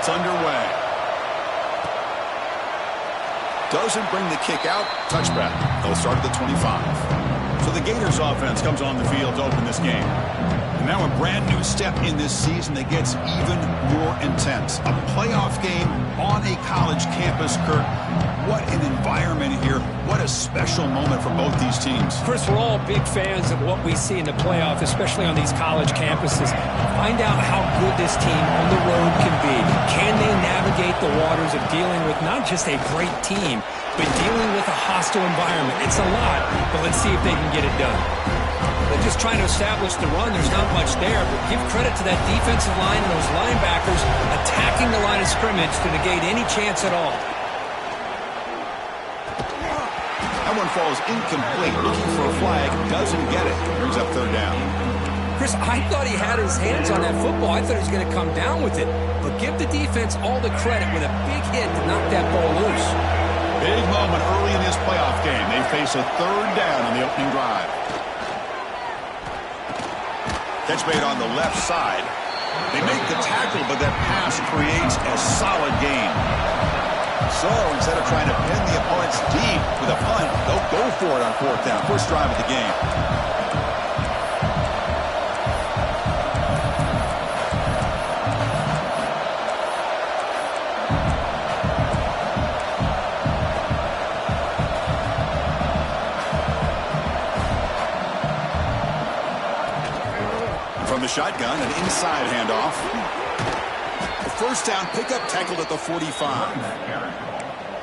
gets underway. Doesn't bring the kick out. Touchback. They'll start at the 25. So the Gators offense comes on the field to open this game. And now a brand new step in this season that gets even more intense. A playoff game on a college campus, Kirk. What an environment here. What a special moment for both these teams. Chris, we're all big fans of what we see in the playoff, especially on these college campuses. Find out how good this team on the road can be. Can they navigate the waters of dealing with not just a great team, but dealing with a hostile environment? It's a lot, but let's see if they can get it done. They're just trying to establish the run. There's not much there, but give credit to that defensive line and those linebackers attacking the line of scrimmage to negate any chance at all. That one falls incomplete. Looking for a flag. Doesn't get it. Brings up third down. Chris, I thought he had his hands on that football. I thought he was going to come down with it. But give the defense all the credit with a big hit to knock that ball loose. Big moment early in this playoff game. They face a third down on the opening drive. Catch made on the left side. They make the tackle, but that pass creates a solid gain. So instead of trying to pin the opponents deep with a punt, they'll go for it on fourth down. First drive of the game. From the shotgun, an inside handoff. The first down pickup tackled at the 45.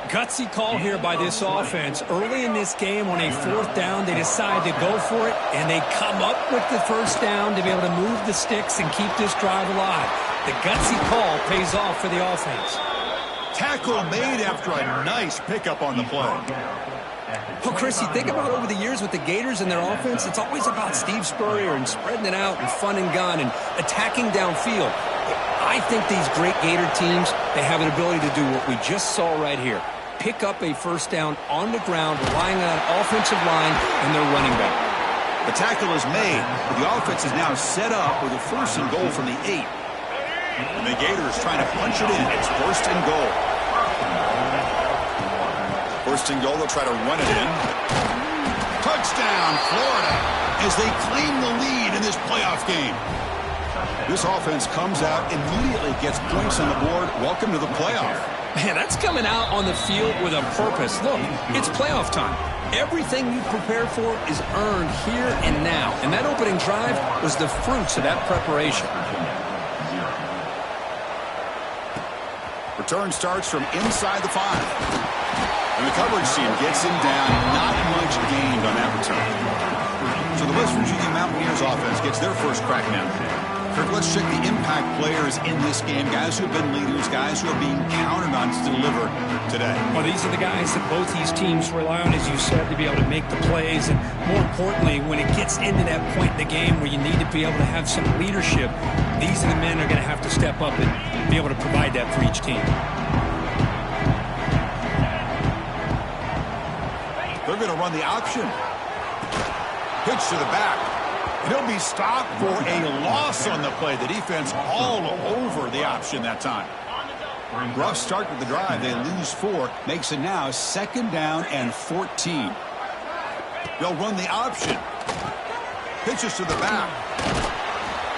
Gutsy call here by this offense. Early in this game on a fourth down, they decide to go for it, and they come up with the first down to be able to move the sticks and keep this drive alive. The gutsy call pays off for the offense. Tackle made after a nice pickup on the play. Well, Chris, you think about over the years with the Gators and their offense, it's always about Steve Spurrier and spreading it out and fun and gun and attacking downfield. I think these great Gator teams, they have an ability to do what we just saw right here. Pick up a first down on the ground, relying on an offensive line and their running back. The tackle is made, but the offense is now set up with a first and goal from the 8. And the Gators trying to punch it in. It's first and goal. First and goal, they'll try to run it in. Touchdown, Florida, as they claim the lead in this playoff game. This offense comes out, immediately gets points on the board. Welcome to the playoff. Man, that's coming out on the field with a purpose. Look, it's playoff time. Everything you prepare for is earned here and now. And that opening drive was the fruits of that preparation. Return starts from inside the 5. And the coverage team gets him down. Not much gained on that return. So the West Virginia Mountaineers offense gets their first crack now. Kirk, let's check the impact players in this game. Guys who have been leaders, guys who are being counted on to deliver today. Well, these are the guys that both these teams rely on, as you said, to be able to make the plays. And more importantly, when it gets into that point in the game where you need to be able to have some leadership, these are the men that are going to have to step up and be able to provide that for each team. They're going to run the option. Pitch to the back. He'll be stopped for a loss on the play. The defense all over the option that time. Rough start to the drive. They lose 4. Makes it now second down and 14. They'll run the option. Pitches to the back.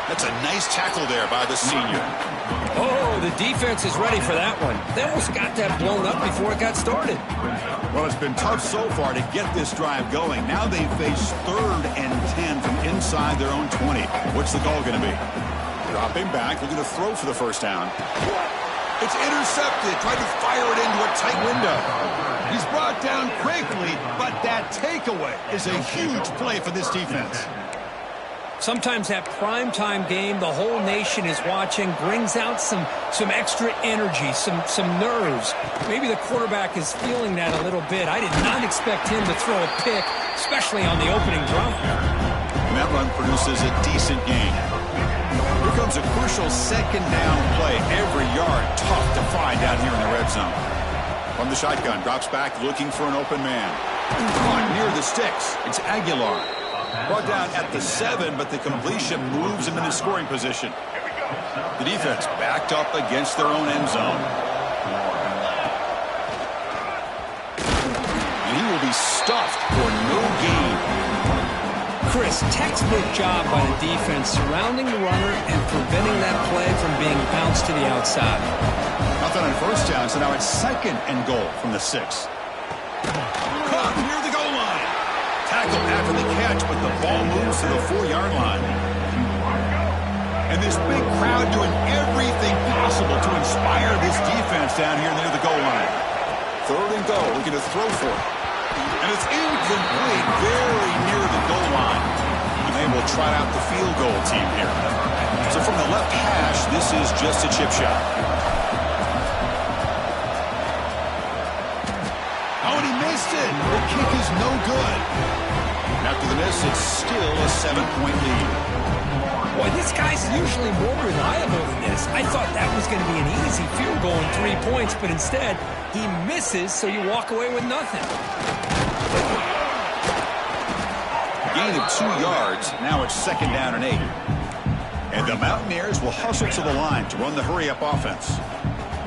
That's a nice tackle there by the senior. Oh, the defense is ready for that one. They almost got that blown up before it got started. Well, it's been tough so far to get this drive going. Now they face 3rd and 10 from inside their own 20. What's the call going to be? Dropping back, looking to throw for the first down. It's intercepted. Tried to fire it into a tight window. He's brought down quickly, but that takeaway is a huge play for this defense. Sometimes that primetime game, the whole nation is watching, brings out some extra energy, some nerves. Maybe the quarterback is feeling that a little bit. I did not expect him to throw a pick, especially on the opening drive. And that run produces a decent gain. Here comes a crucial second down play. Every yard tough to find down here in the red zone. From the shotgun, drops back looking for an open man. Caught near the sticks. It's Aguilar. Brought down at the 7, but the completion moves him into scoring position. The defense backed up against their own end zone. And he will be stuffed for no gain. Chris, textbook job by the defense surrounding the runner and preventing that play from being bounced to the outside. Nothing on first down, so now it's 2nd and goal from the 6. Caught near the goal line. Tackled after the catch, but the ball moves to the 4-yard line. And this big crowd doing everything possible to inspire this defense down here near the goal line. 3rd and goal, looking to throw for it. And it's incomplete, very near the goal line. And they will trot out the field goal team here. So from the left hash, this is just a chip shot. Oh, and he missed it. The kick is no good. After the miss, it's still a 7-point lead. Boy, this guy's usually more reliable than this. I thought that was going to be an easy field goal and 3 points, but instead, he misses, so you walk away with nothing. Gain of 2 yards. Now it's 2nd down and 8. And the Mountaineers will hustle to the line to run the hurry-up offense.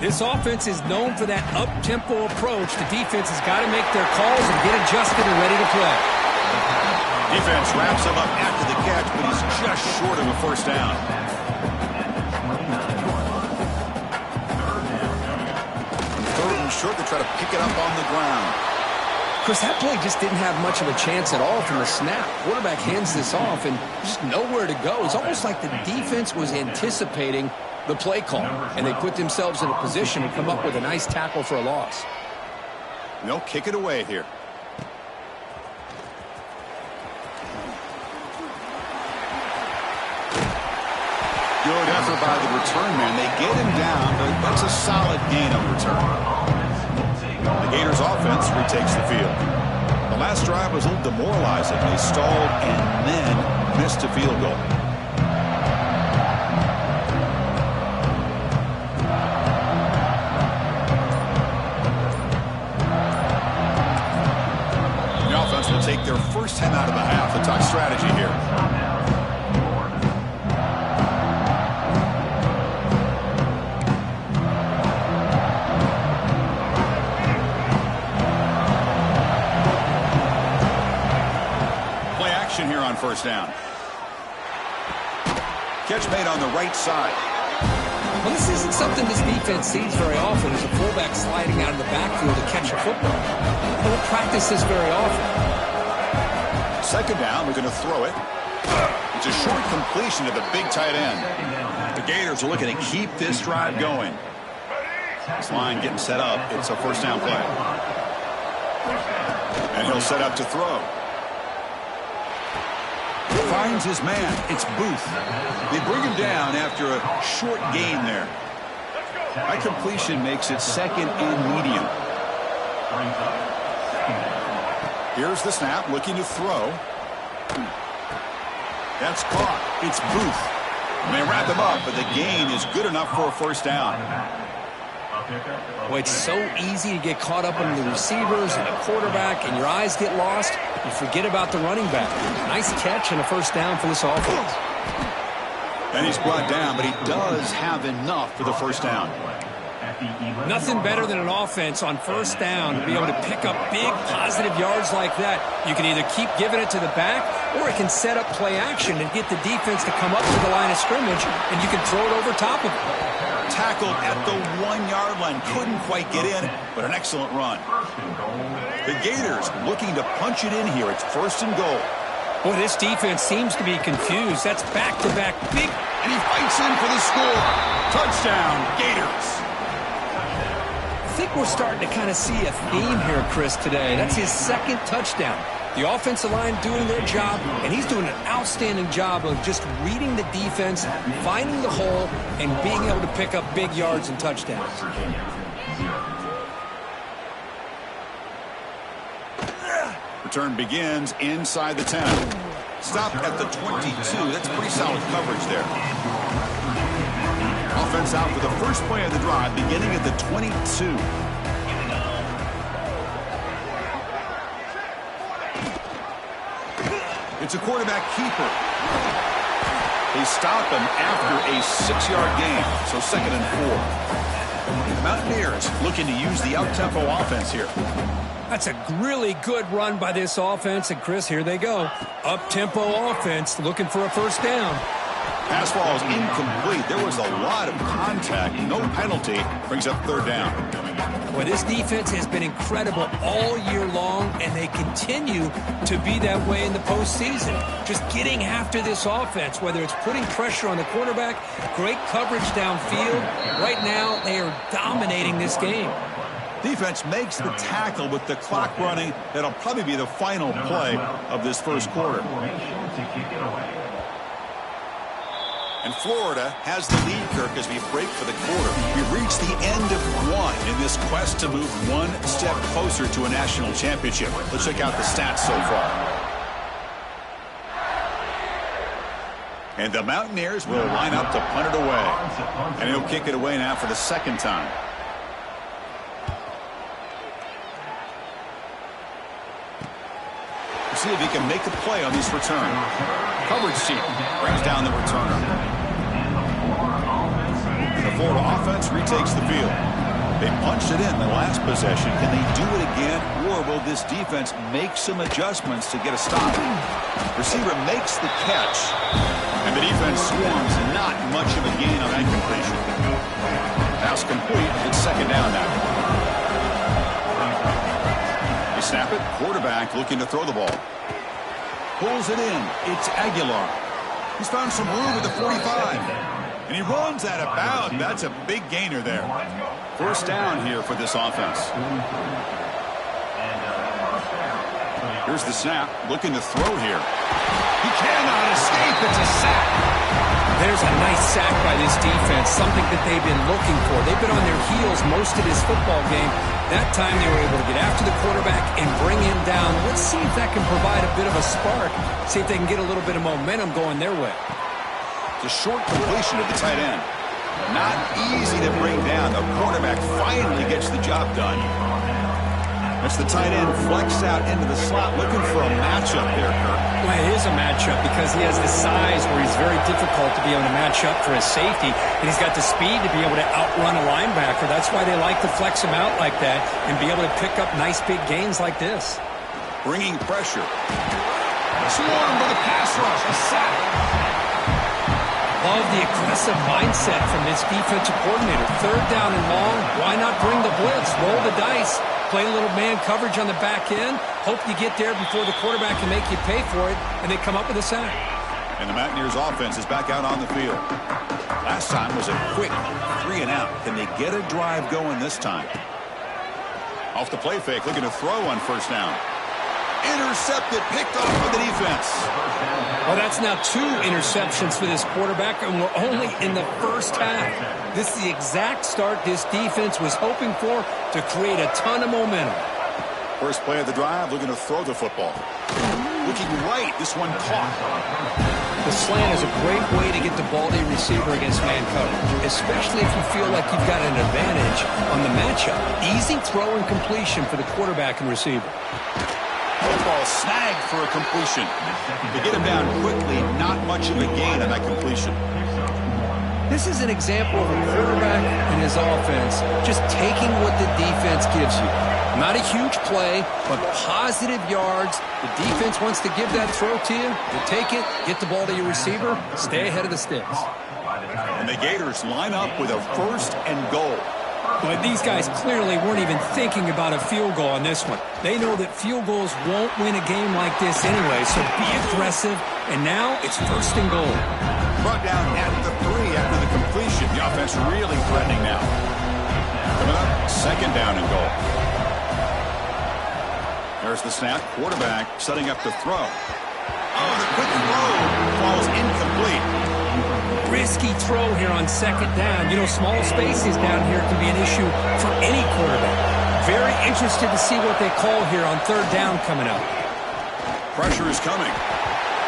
This offense is known for that up-tempo approach. The defense has got to make their calls and get adjusted and ready to play. Defense wraps him up after the catch, but he's just short of a first down. 3rd and short to try to pick it up on the ground. Chris, that play just didn't have much of a chance at all from the snap. Quarterback hands this off and just nowhere to go. It's almost like the defense was anticipating the play call, and they put themselves in a position to come up with a nice tackle for a loss. They'll kick it away here. Good effort by the return man. They get him down, but that's a solid gain on return. The Gators offense retakes the field. The last drive was a little demoralizing. They stalled and then missed a field goal. The offense will take their first time out of the half. A tough strategy here. Here on first down. Catch made on the right side. Well, this isn't something this defense sees very often, as a fullback sliding out of the backfield to catch a football. They don't practice this very often. 2nd down, we're going to throw it. It's a short completion to the big tight end. The Gators are looking to keep this drive going. This line getting set up. It's a first down play. And he'll set up to throw. Finds his man. It's Booth. They bring him down after a short gain there. High completion makes it 2nd and medium. Here's the snap, looking to throw. That's caught. It's Booth. And they wrap him up, but the gain is good enough for a first down. Well, it's so easy to get caught up in the receivers and the quarterback, and your eyes get lost. You forget about the running back. Nice catch and a first down for this offense. And he's brought down, but he does have enough for the first down. Nothing better than an offense on first down to be able to pick up big positive yards like that. You can either keep giving it to the back, or it can set up play action and get the defense to come up to the line of scrimmage, and you can throw it over top of it. Tackled at the 1-yard line. Couldn't quite get in, but an excellent run. The Gators looking to punch it in here. It's 1st and goal. Boy, this defense seems to be confused. That's back-to-back big. And he fights in for the score. Touchdown, Gators. I think we're starting to kind of see a theme here, Chris, today. That's his 2nd touchdown. The offensive line doing their job, and he's doing an outstanding job of just reading the defense, finding the hole, and being able to pick up big yards and touchdowns. Return begins inside the 10. Stopped at the 22. That's pretty solid coverage there. Offense out for the first play of the drive, beginning at the 22. It's a quarterback keeper. They stop him after a 6-yard gain, so 2nd and 4. The Mountaineers looking to use the out-tempo offense here. That's a really good run by this offense, and Chris, here they go. Up-tempo offense looking for a first down. Pass ball is incomplete. There was a lot of contact. No penalty. Brings up 3rd down. Well, this defense has been incredible all year long, and they continue to be that way in the postseason. Just getting after this offense, whether it's putting pressure on the quarterback, great coverage downfield. Right now, they are dominating this game. Defense makes the tackle with the clock running. That'll probably be the final play of this first quarter. And Florida has the lead, Kirk, as we break for the quarter. We've reached the end of one in this quest to move one step closer to a national championship. Let's check out the stats so far. And the Mountaineers will line up to punt it away. And he'll kick it away now for the 2nd time. See if he can make a play on this return. Coverage team brings down the returner. The Florida offense retakes the field. They punched it in the last possession. Can they do it again, or will this defense make some adjustments to get a stop? Receiver makes the catch, and the defense swarms. Not much of a gain on that completion. Pass complete. It's 2nd down now. Snap it. Quarterback looking to throw the ball. Pulls it in. It's Aguilar. He's found some room at the 45. And he runs out of bounds. That's a big gainer there. First down here for this offense. Here's the snap. Looking to throw here. He cannot escape. It's a sack. There's a nice sack by this defense, something that they've been looking for. They've been on their heels most of this football game. That time they were able to get after the quarterback and bring him down. Let's see if that can provide a bit of a spark. See if they can get a little bit of momentum going their way. The short completion of the tight end. Not easy to bring down. The quarterback finally gets the job done. That's the tight end flexed out into the slot, looking for a matchup there, Kirk. Well, it is a matchup because he has the size where he's very difficult to be able to match up for his safety, and he's got the speed to be able to outrun a linebacker. That's why they like to flex him out like that and be able to pick up nice big gains like this. Bringing pressure. Swarmed by the pass rush. A sack. Love the aggressive mindset from this defensive coordinator. 3rd down and long. Why not bring the blitz? Roll the dice. Play a little man coverage on the back end. Hope you get there before the quarterback can make you pay for it, and they come up with a sack. And the Mountaineers offense is back out on the field. Last time was a quick 3 and out. Can they get a drive going this time? Off the play fake, looking to throw on 1st down. Intercepted, picked off by the defense. Well, that's now 2 interceptions for this quarterback, and we're only in the first half. This is the exact start this defense was hoping for to create a ton of momentum. First play of the drive, looking to throw the football. Looking right, this one caught. The slant is a great way to get the ball to your receiver against man coverage, especially if you feel like you've got an advantage on the matchup. Easy throw and completion for the quarterback and receiver. Football snagged for a completion. To get him down quickly, not much of a gain on that completion. This is an example of a quarterback and his offense just taking what the defense gives you. Not a huge play, but positive yards. The defense wants to give that throw to you. You take it, get the ball to your receiver, stay ahead of the sticks. And the Gators line up with a 1st and goal. But these guys clearly weren't even thinking about a field goal on this one. They know that field goals won't win a game like this anyway, so be aggressive. And now it's 1st and goal. Brought down at the 3 after the completion. The offense really threatening now. Coming up, 2nd down and goal. There's the snap. Quarterback setting up the throw. Oh, the quick throw falls incomplete. Risky throw here on 2nd down. You know, small spaces down here can be an issue for any quarterback. Very interested to see what they call here on 3rd down coming up. Pressure is coming.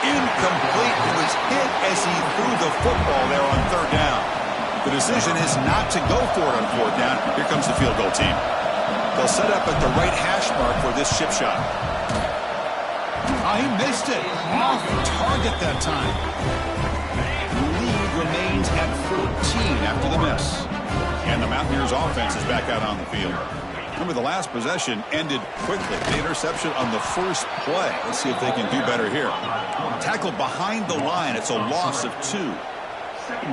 Incomplete. It was hit as he threw the football there on 3rd down. The decision is not to go for it on 4th down. Here comes the field goal team. They'll set up at the right hash mark for this chip shot. Oh, he missed it. Off target that time. remains at 14 after the miss. And the Mountaineers offense is back out on the field. Remember, the last possession ended quickly. The interception on the first play. Let's see if they can do better here. Tackled behind the line. It's a loss of 2.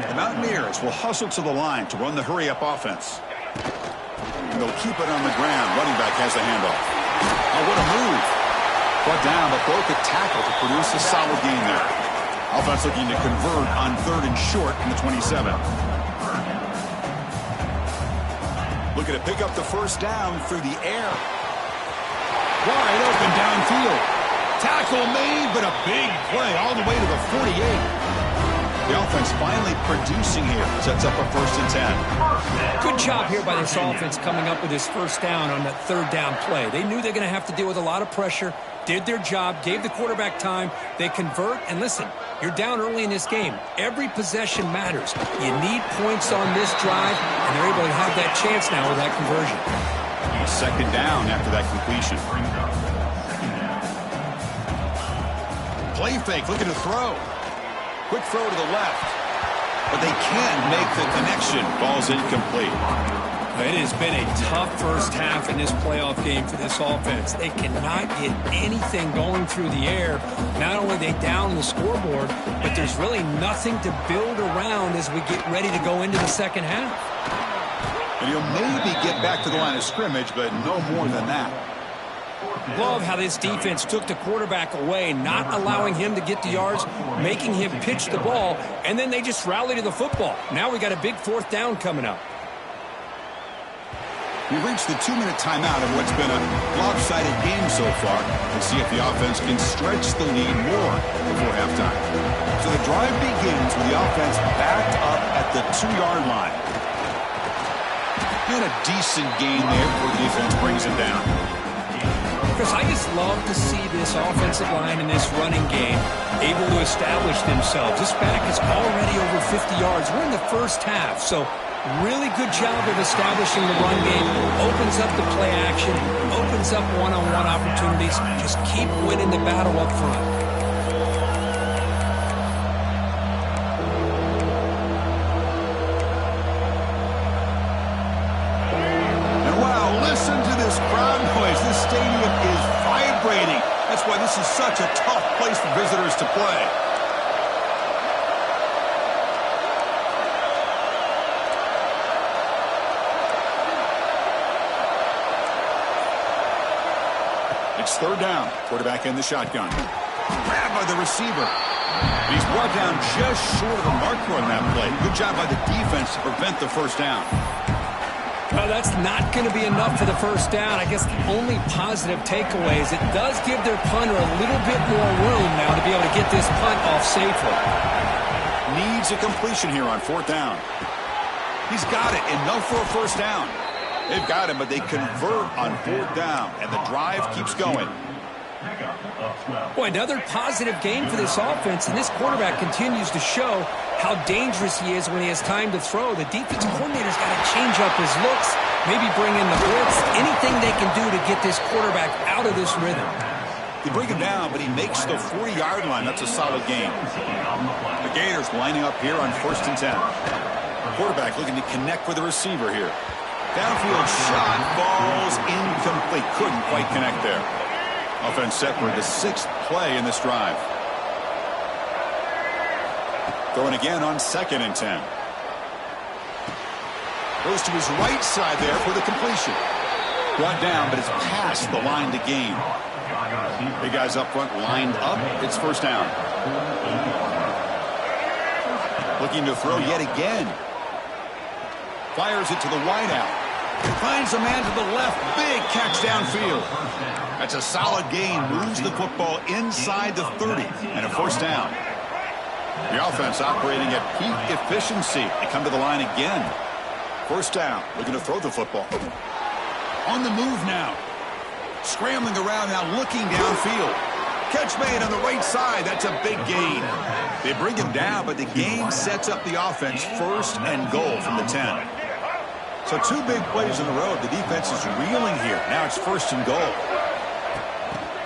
The Mountaineers will hustle to the line to run the hurry-up offense. And they'll keep it on the ground. Running back has the handoff. Oh, what a move. Brought down, but broke a tackle to produce a solid gain there. Offense looking to convert on 3rd and short in the 27. Looking to pick up the first down through the air. Wide open downfield. Tackle made, but a big play all the way to the 48. The offense finally producing here. Sets up a 1st and 10. Good job here by this offense coming up with this first down on that 3rd down play. They knew they're going to have to deal with a lot of pressure, did their job, gave the quarterback time. They convert, and listen, you're down early in this game. Every possession matters. You need points on this drive, and they're able to have that chance now with that conversion. 2nd down after that completion. Play fake, looking to throw. Quick throw to the left. But they can't make the connection. Ball's incomplete. It has been a tough first half in this playoff game for this offense. They cannot get anything going through the air. Not only are they down the scoreboard, but there's really nothing to build around as we get ready to go into the second half. And he'll maybe get back to the line of scrimmage, but no more than that. Love how this defense took the quarterback away, not allowing him to get the yards, making him pitch the ball, and then they just rally to the football. Now we got a big 4th down coming up. We reached the 2-minute timeout of what's been a lopsided game so far. We'll see if the offense can stretch the lead more before halftime. So the drive begins with the offense backed up at the 2-yard line. And a decent gain there before the defense brings it down. Chris, I just love to see this offensive line in this running game able to establish themselves. This back is already over 50 yards. We're in the first half, so really good job of establishing the run game. Opens up the play action, opens up one-on-one opportunities. Just keep winning the battle up front. And wow, listen to this crowd noise. This stadium is vibrating. That's why this is such a tough place for visitors to play. It's 3rd down. Quarterback in the shotgun. Grabbed by the receiver. He's brought down just short of the marker on that play. Good job by the defense to prevent the first down. Well, that's not going to be enough for the first down. I guess the only positive takeaway is it does give their punter a little bit more room now to be able to get this punt off safely. Needs a completion here on 4th down. He's got it. Enough for a first down. They've got him, but they convert on 4th down, and the drive keeps going. Boy, another positive game for this offense, and this quarterback continues to show how dangerous he is when he has time to throw. The defensive coordinator's got to change up his looks, maybe bring in the blitz, anything they can do to get this quarterback out of this rhythm. They bring him down, but he makes the 40-yard line. That's a solid game. The Gators lining up here on 1st and 10. Quarterback looking to connect with the receiver here. Downfield shot, falls incomplete. Couldn't quite connect there. Offense set for the 6th play in this drive. Throwing again on 2nd and 10. Goes to his right side there for the completion. Brought down, but it's past the line to gain. Big guys up front lined up. It's 1st down. Looking to throw yet again. Fires it to the wideout. Finds a man to the left. Big catch downfield. That's a solid gain. Moves the football inside the 30. And a 1st down. The offense operating at peak efficiency. They come to the line again. 1st down. Looking to throw the football. On the move now. Scrambling around now, looking downfield. Catch made on the right side. That's a big gain. They bring him down, but the gain sets up the offense 1st and goal from the 10. So 2 big plays in a row. The defense is reeling here. Now it's 1st and goal.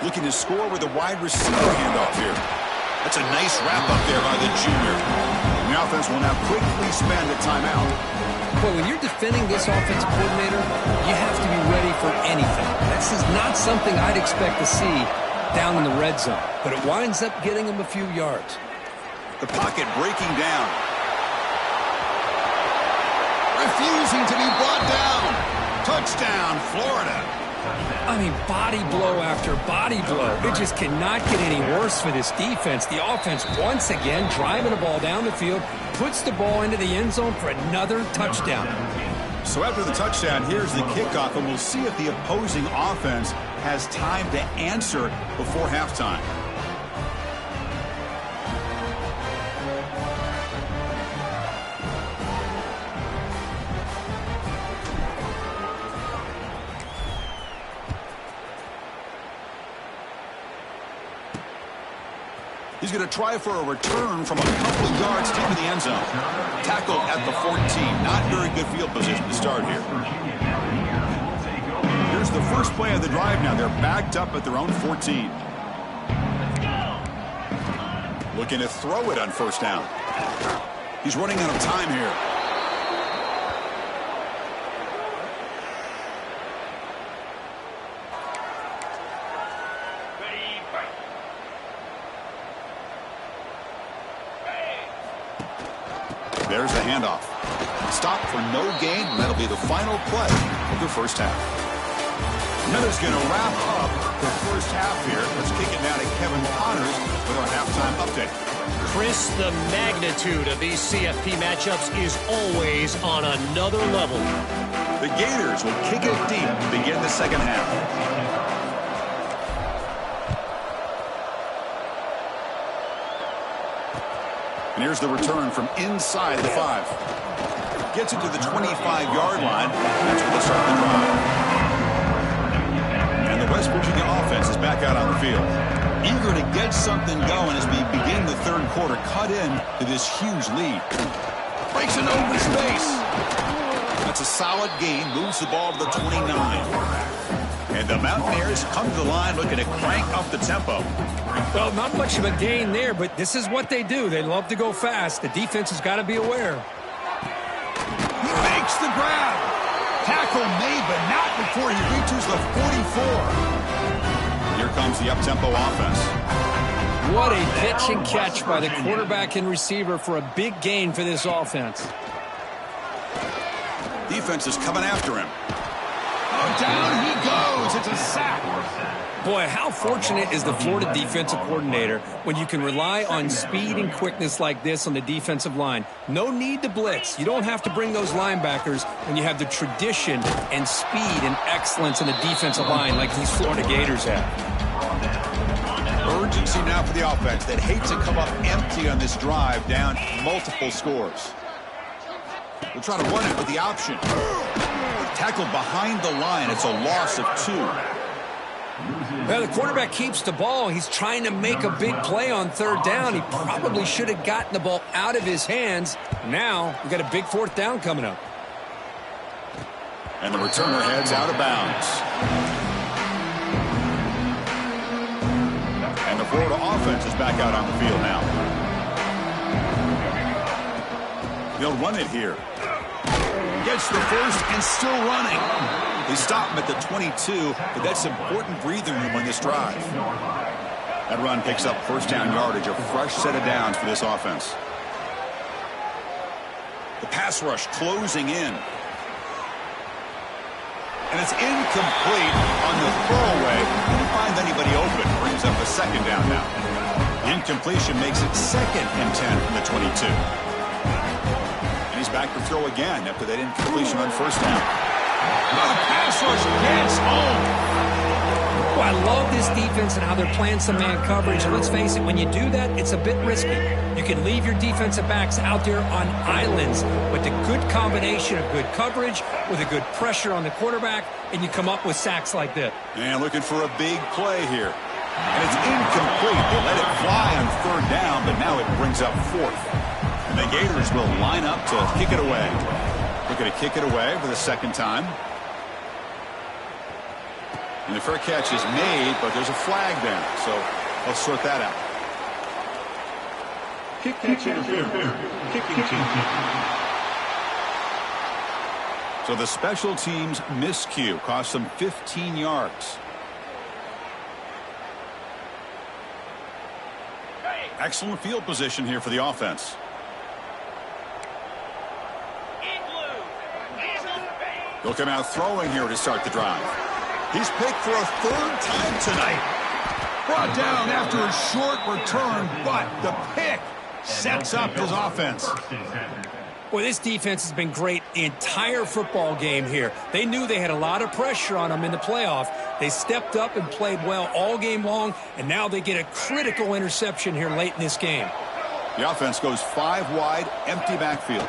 Looking to score with a wide receiver handoff here. That's a nice wrap up there by the junior. And the offense will now quickly spend a timeout. Well, when you're defending this offensive coordinator, you have to be ready for anything. This is not something I'd expect to see down in the red zone, but it winds up getting him a few yards. The pocket breaking down. Refusing to be brought down. Touchdown, Florida. I mean, body blow after body blow. It just cannot get any worse for this defense. The offense, once again, driving the ball down the field, puts the ball into the end zone for another touchdown. So after the touchdown, here's the kickoff, and we'll see if the opposing offense has time to answer before halftime. He's going to try for a return from a couple of yards deep in the end zone. Tackled at the 14. Not very good field position to start here. Here's the first play of the drive now. They're backed up at their own 14. Looking to throw it on first down. He's running out of time here. There's the handoff. Stop for no gain, and that'll be the final play of the first half. And that is going to wrap up the first half here. Let's kick it now to Kevin Connors with our halftime update. Chris, the magnitude of these CFP matchups is always on another level. The Gators will kick it deep to begin the second half. And here's the return from inside the 5. Gets it to the 25-yard line. That's where they start the drive. And the West Virginia offense is back out on the field. Eager to get something going as we begin the third quarter. Cut in to this huge lead. Breaks an open space. That's a solid gain. Moves the ball to the 29. And the Mountaineers come to the line looking to crank up the tempo. Well, not much of a gain there, but this is what they do. They love to go fast. The defense has got to be aware. He makes the grab. Tackle made, but not before he reaches the 44. Here comes the up-tempo offense. What a pitch and catch by the quarterback and receiver for a big gain for this offense. Defense is coming after him. Oh, down he goes. It's a sack. Boy, how fortunate is the Florida defensive coordinator when you can rely on speed and quickness like this on the defensive line. No need to blitz. You don't have to bring those linebackers when you have the tradition and speed and excellence in the defensive line like these Florida Gators have. Urgency now for the offense that hates to come up empty on this drive, down multiple scores. We'll try to run it with the option. Tackled behind the line. It's a loss of 2. Well, the quarterback keeps the ball. He's trying to make a big play on third down. He probably should have gotten the ball out of his hands. Now, we've got a big fourth down coming up. And the returner heads out of bounds. And the Florida offense is back out on the field now. They'll run it here. Gets the first and still running. They stop him at the 22, but that's important breathing room on this drive. That run picks up first down yardage, a fresh set of downs for this offense. The pass rush closing in. And it's incomplete on the throwaway. Didn't find anybody open. Brings up a second down now. The incompletion makes it 2nd and 10 from the 22. And he's back to throw again after that incompletion on first down. The pass rush gets home. Well, I love this defense and how they're playing some man coverage. And let's face it, when you do that, it's a bit risky. You can leave your defensive backs out there on islands, but the good combination of good coverage with a good pressure on the quarterback, and you come up with sacks like this. And looking for a big play here. And it's incomplete. They let it fly on third down, but now it brings up 4th. And the Gators will line up to kick it away. Looking to kick it away for the second time. And the fair catch is made, but there's a flag there. So let's sort that out. Kicking team. So the special teams miscue cost them 15 yards. Excellent field position here for the offense. He'll come out throwing here to start the drive. He's picked for a third time tonight. Brought down after a short return, but the pick sets up his offense. Boy, this defense has been great the entire football game here. They knew they had a lot of pressure on them in the playoff. They stepped up and played well all game long, and now they get a critical interception here late in this game. The offense goes 5 wide, empty backfield.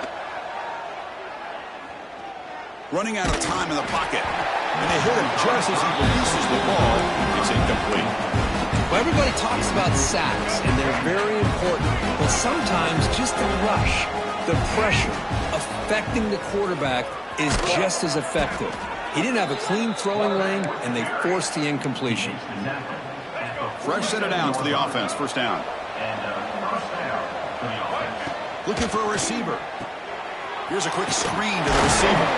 Running out of time in the pocket. And they hit him just as he releases the ball. It's incomplete. Well, everybody talks about sacks, and they're very important. But sometimes just the rush, the pressure, affecting the quarterback is just as effective. He didn't have a clean throwing lane, and they forced the incompletion. Fresh set of downs for the offense. First down. Looking for a receiver. Here's a quick screen to the receiver.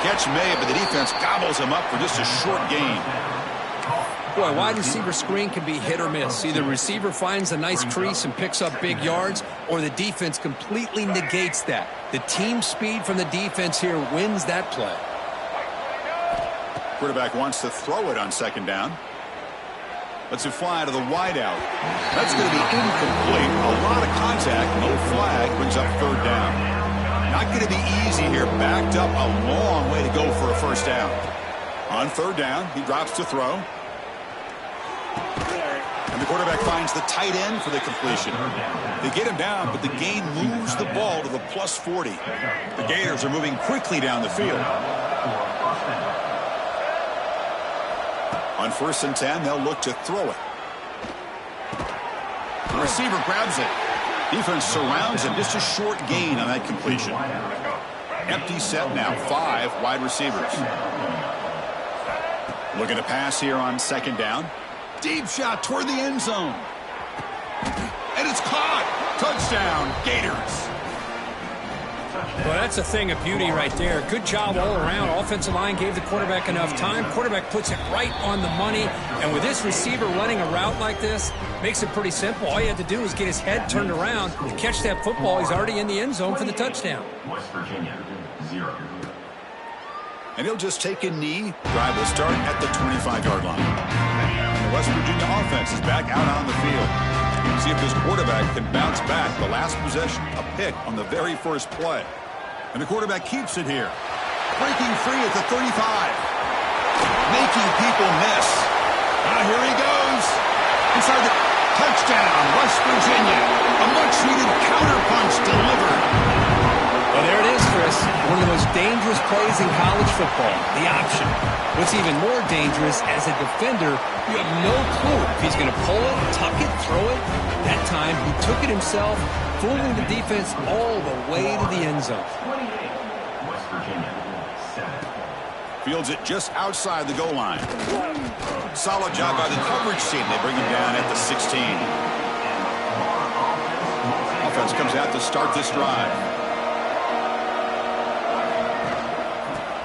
Catch made, but the defense gobbles him up for just a short gain. Boy, wide receiver screen can be hit or miss. Either receiver finds a nice crease and picks up big yards, or the defense completely negates that. The team speed from the defense here wins that play. Quarterback wants to throw it on second down. Lets it fly to the wideout. That's going to be incomplete. A lot of contact, no flag, brings up third down. Not going to be easy here. Backed up a long way to go for a first down. On third down, he drops to throw. And the quarterback finds the tight end for the completion. They get him down, but the gain moves the ball to the plus 40. The Gators are moving quickly down the field. On 1st and 10, they'll look to throw it. The receiver grabs it. Defense surrounds him. Just a short gain on that completion. Empty set now. 5 wide receivers. Looking to pass here on second down. Deep shot toward the end zone. And it's caught. Touchdown, Gators. Well, that's a thing of beauty right there. Good job all around. Offensive line gave the quarterback enough time. Quarterback puts it right on the money. And with this receiver running a route like this, makes it pretty simple. All you had to do is get his head turned around to catch that football. He's already in the end zone for the touchdown. West Virginia, 0. And he'll just take a knee. Drive will start at the 25-yard line. The West Virginia offense is back out on the field. See if this quarterback can bounce back. The last possession, a pick on the very first play. And the quarterback keeps it here. Breaking free at the 35. Making people miss. Now here he goes. Inside the touchdown, West Virginia. A much-needed counterpunch delivered. Well, there it is, Chris. One of the most dangerous plays in college football, the option. What's even more dangerous, as a defender, you have no clue if he's going to pull it, tuck it, throw it. That time, he took it himself, fooling the defense all the way to the end zone. 28, West Virginia, 7. Fields it just outside the goal line. Solid job by the coverage team. They bring him down at the 16. Offense comes out to start this drive.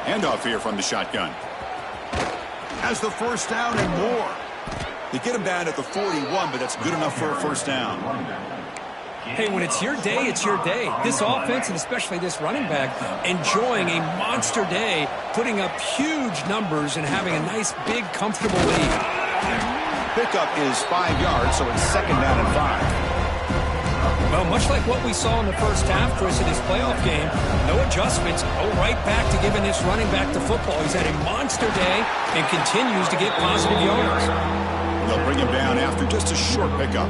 Handoff here from the shotgun. Has the first down and more. They get him down at the 41, but that's good enough for a first down. Hey, when it's your day, it's your day. This offense, and especially this running back, enjoying a monster day, putting up huge numbers and having a nice, big, comfortable lead. Pickup is 5 yards, so it's second down and 5. Well, much like what we saw in the first half, Chris, in this playoff game, no adjustments, go right back to giving this running back the football. He's had a monster day and continues to get positive yards. They'll bring him down after just a short pickup.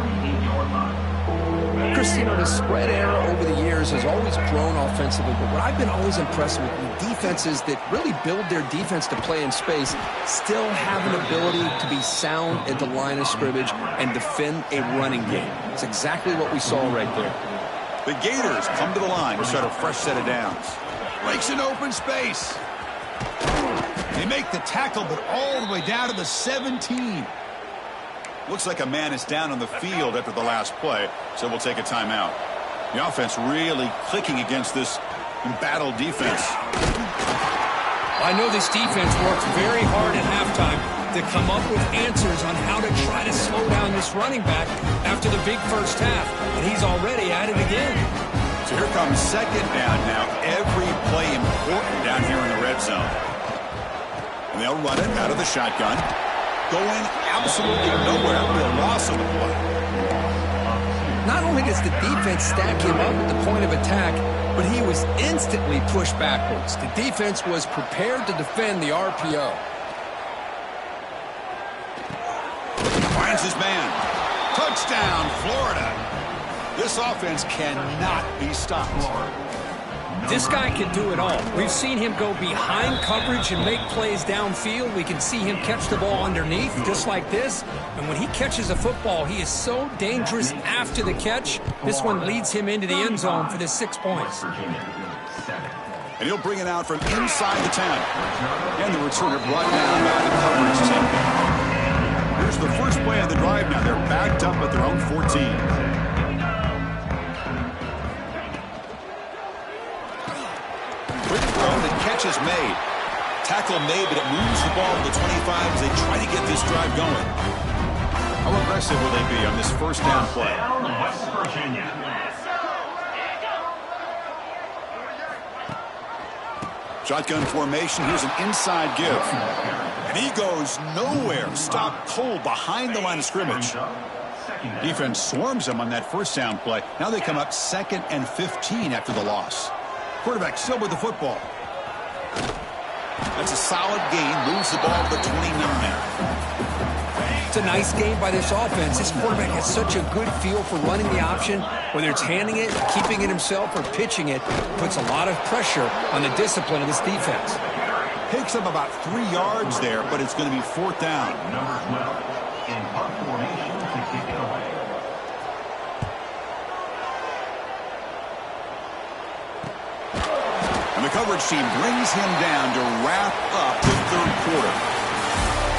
Chris, you know, the spread era over the years has always grown offensively, but what I've been always impressed with defenses that really build their defense to play in space still have an ability to be sound at the line of scrimmage and defend a running game. It's exactly what we saw right there. The Gators come to the line to start a fresh set of downs. Breaks an open space. They make the tackle, but all the way down to the 17. Looks like a man is down on the field after the last play, so we'll take a timeout. The offense really clicking against this embattled defense. I know this defense works very hard at halftime to come up with answers on how to try to slow down this running back after the big first half, and he's already at it again. So here comes second down now. Every play important down here in the red zone. And they'll run it out of the shotgun. Going absolutely nowhere with a loss of the play. Not only does the defense stack him up at the point of attack, but he was instantly pushed backwards. The defense was prepared to defend the RPO. Finds his man. Touchdown, Florida. This offense cannot be stopped. This guy can do it all. We've seen him go behind coverage and make plays downfield. We can see him catch the ball underneath, just like this. And when he catches a football, he is so dangerous after the catch. This one leads him into the end zone for the 6 points. And he'll bring it out from inside the 10. And the returner brought down by the coverage team. Here's the first play of the drive now. They're backed up at their own 14. The catch is made. Tackle made, but it moves the ball to the 25 as they try to get this drive going. How aggressive will they be on this first down play? West Virginia. Shotgun formation. Here's an inside give. And he goes nowhere. Stopped cold behind the line of scrimmage. Defense swarms him on that first down play. Now they come up 2nd and 15 after the loss. Quarterback still with the football. That's a solid gain. Moves the ball to the 29. It's a nice game by this offense. This quarterback has such a good feel for running the option. Whether it's handing it, keeping it himself, or pitching it, puts a lot of pressure on the discipline of this defense. Picks up about 3 yards there, but it's going to be 4th down. Number 12 in punt formation to kick it away. And the coverage team brings him down to wrap up the third quarter.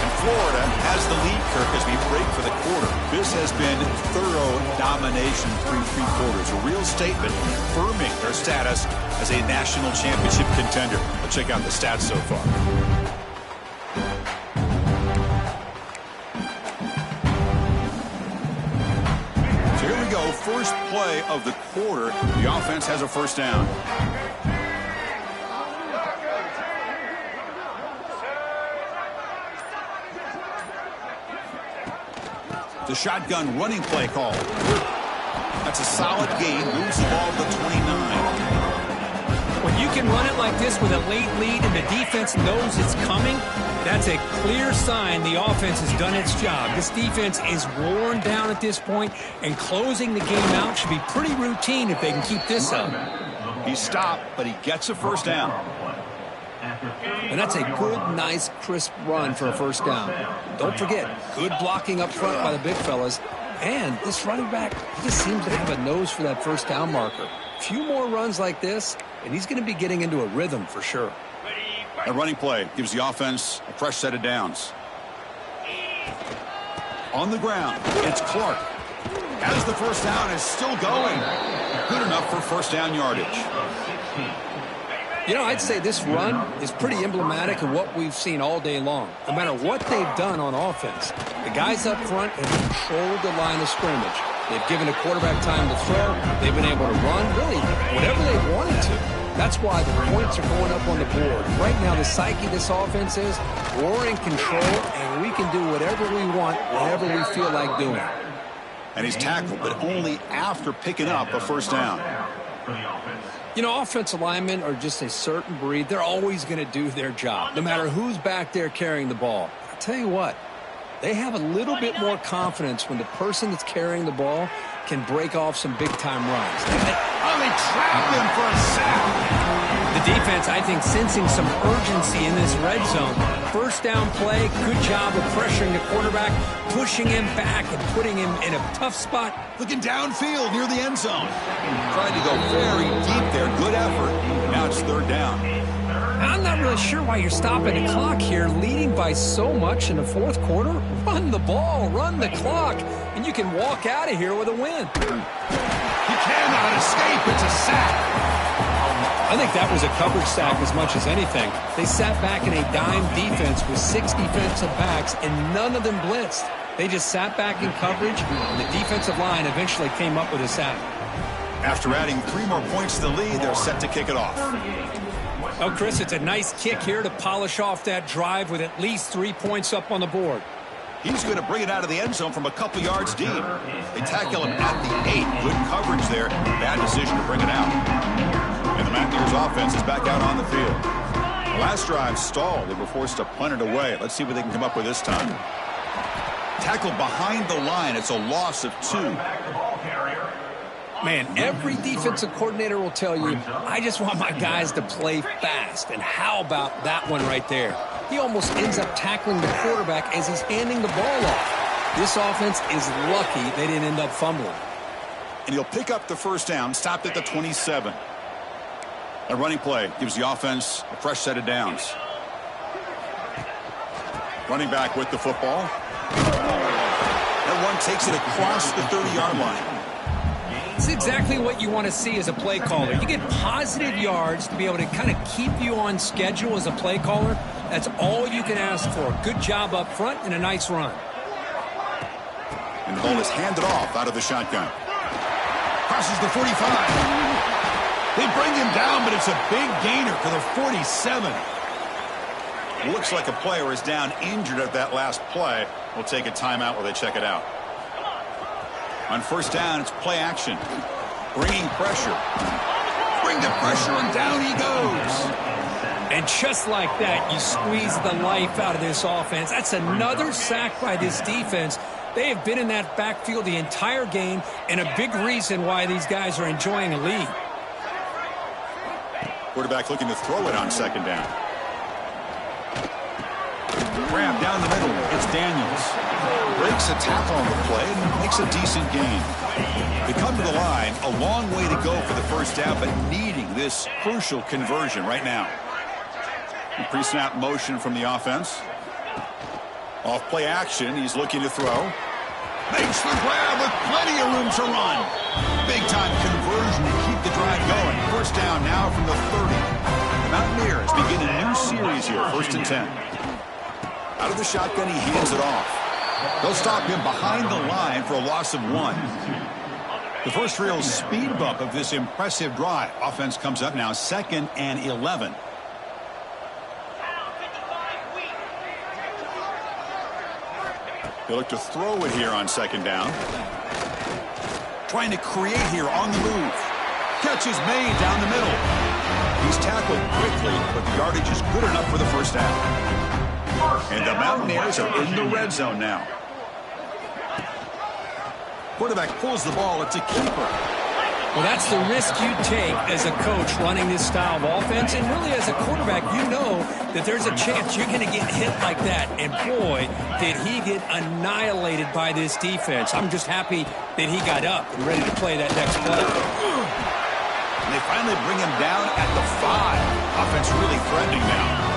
And Florida has the lead, Kirk, as we break for the quarter. This has been thorough domination through 3 quarters. A real statement confirming their status as a national championship contender. Let's check out the stats so far. So here we go. First play of the quarter. The offense has a first down. The shotgun running play call. That's a solid gain. Moves the ball to the 29. When you can run it like this with a late lead and the defense knows it's coming, that's a clear sign the offense has done its job. This defense is worn down at this point, and closing the game out should be pretty routine if they can keep this up. He stopped, but he gets a first down. And that's a good, nice, crisp run for a first down. Don't forget, good blocking up front by the big fellas. And this running back, he just seems to have a nose for that first down marker. A few more runs like this, and he's going to be getting into a rhythm for sure. A running play gives the offense a fresh set of downs. On the ground, it's Clark. As the first down is still going. Good enough for first down yardage. You know, I'd say this run is pretty emblematic of what we've seen all day long. No matter what they've done on offense, the guys up front have controlled the line of scrimmage. They've given a quarterback time to throw. They've been able to run, really, whatever they wanted to. That's why the points are going up on the board. Right now, the psyche of this offense is we're in control, and we can do whatever we want, whenever we feel like doing it. And he's tackled, but only after picking up a first down. You know, offensive linemen are just a certain breed. They're always going to do their job, no matter who's back there carrying the ball. I tell you what, they have a little bit more confidence when the person that's carrying the ball can break off some big-time runs. They trapped him for a sack. The defense, I think, sensing some urgency in this red zone. First down play, good job of pressuring the quarterback, pushing him back and putting him in a tough spot. Looking downfield near the end zone. Tried to go very deep there. Good effort. Now it's third down. I'm not really sure why you're stopping the clock here, leading by so much in the fourth quarter. Run the ball, run the clock, and you can walk out of here with a win. He cannot escape. It's a sack. I think that was a coverage sack as much as anything. They sat back in a dime defense with 6 defensive backs, and none of them blitzed. They just sat back in coverage, and the defensive line eventually came up with a sack. After adding 3 more points to the lead, they're set to kick it off. Oh, Chris, it's a nice kick here to polish off that drive with at least 3 points up on the board. He's going to bring it out of the end zone from a couple yards deep. They tackle him at the 8. Good coverage there. Bad decision to bring it out. And the Mountaineers offense is back out on the field. The last drive stalled. They were forced to punt it away. Let's see what they can come up with this time. Tackled behind the line. It's a loss of 2. Man, every defensive coordinator will tell you, I just want my guys to play fast. And how about that one right there? He almost ends up tackling the quarterback as he's handing the ball off. This offense is lucky they didn't end up fumbling. And he'll pick up the first down, stopped at the 27. A running play gives the offense a fresh set of downs. Running back with the football. That one takes it across the 30-yard line. It's exactly what you want to see as a play caller. You get positive yards to be able to kind of keep you on schedule as a play caller. That's all you can ask for. Good job up front and a nice run. And the ball is handed off out of the shotgun. Crosses the 45. They bring him down, but it's a big gainer for the 47. Looks like a player is down injured at that last play. We'll take a timeout while they check it out. On first down, it's play action. Bringing pressure. Bring the pressure, and down he goes. And just like that, you squeeze the life out of this offense. That's another sack by this defense. They have been in that backfield the entire game, and a big reason why these guys are enjoying a lead. Quarterback looking to throw it on second down. Grab down the middle. It's Daniels. Breaks a tackle on the play and makes a decent gain. They come to the line. A long way to go for the first down, but needing this crucial conversion right now. Pre-snap motion from the offense. Off play action. He's looking to throw. Makes the grab with plenty of room to run. Big-time conversion to keep the drive going. First down now from the 30. The Mountaineers begin a new series here. 1st and 10. Out of the shotgun, he hands it off. They'll stop him behind the line for a loss of 1. The first real speed bump of this impressive drive. Offense comes up now 2nd and 11. They look to throw it here on second down. Trying to create here on the move. Catch is made down the middle. He's tackled quickly, but the yardage is good enough for the first down. And the Mountaineers are in the red zone now. Quarterback pulls the ball. It's a keeper. Well, that's the risk you take as a coach running this style of offense. And really, as a quarterback, you know that there's a chance you're going to get hit like that. And boy, did he get annihilated by this defense. I'm just happy that he got up and ready to play that next play. And they finally bring him down at the 5. Offense really threatening now.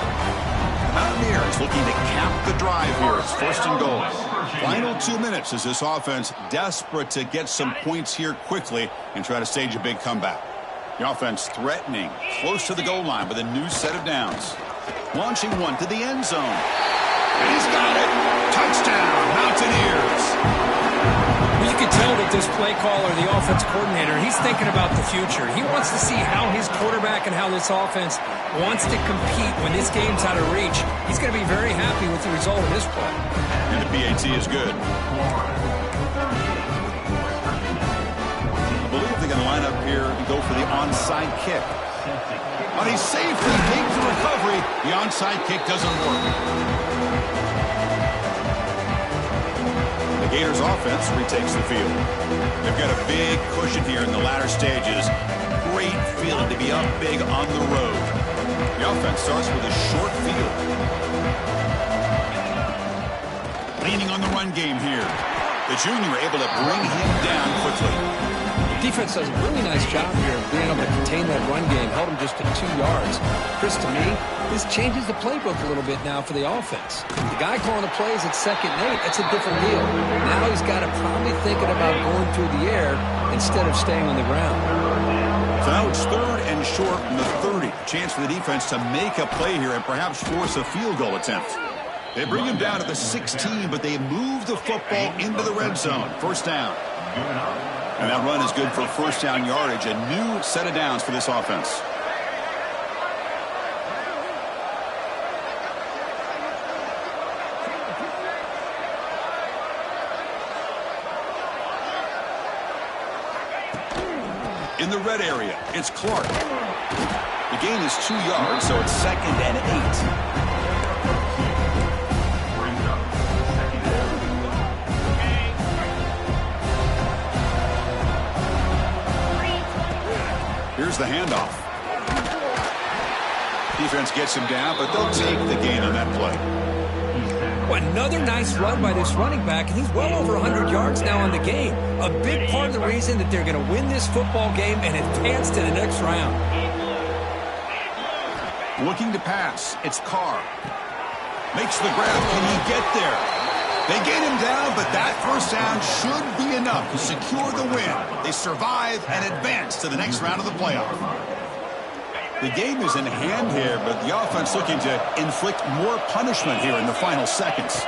Mountaineers looking to cap the drive here. It's 1st and goal. Final 2 minutes as this offense desperate to get some points here quickly and try to stage a big comeback. The offense threatening, close to the goal line with a new set of downs. Launching one to the end zone. And he's got it. Touchdown, Mountaineers. You can tell that this play caller, the offense coordinator, he's thinking about the future. He wants to see how his quarterback and how this offense wants to compete when this game's out of reach. He's going to be very happy with the result of this play. And the PAT is good. I believe they're going to line up here and go for the onside kick. But he safely makes the recovery. The onside kick doesn't work. The Gators offense retakes the field. They've got a big cushion here in the latter stages. Great feeling to be up big on the road. The offense starts with a short field. Leaning on the run game here. The junior able to bring him down quickly. Defense does a really nice job here of being able to contain that run game. Held him just to 2 yards. Chris, to me, this changes the playbook a little bit now for the offense. The guy calling the plays at 2nd and 8, that's a different deal. Now he's got to probably thinking about going through the air instead of staying on the ground. So now it's 3rd and short from the 30. Chance for the defense to make a play here and perhaps force a field goal attempt. They bring him down to the 16, but they move the football into the red zone. 1st down. And that run is good for 1st down yardage. A new set of downs for this offense. In the red area, it's Clark. The gain is 2 yards, so it's 2nd and 8. Here's the handoff. Defense gets him down, but they'll take the gain on that play. Well, another nice run by this running back, and he's well over 100 yards now on the game. A big part of the reason that they're going to win this football game and advance to the next round. Looking to pass. It's Carr. Makes the grab. Can he get there? They get him down, but that 1st down should be enough to secure the win. They survive and advance to the next round of the playoff. The game is in hand here, but the offense looking to inflict more punishment here in the final seconds.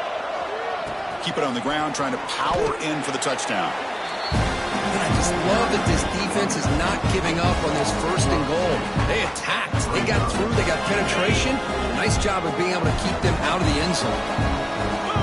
Keep it on the ground, trying to power in for the touchdown. And I just love that this defense is not giving up on this 1st and goal. They attacked. They got through. They got penetration. Nice job of being able to keep them out of the end zone.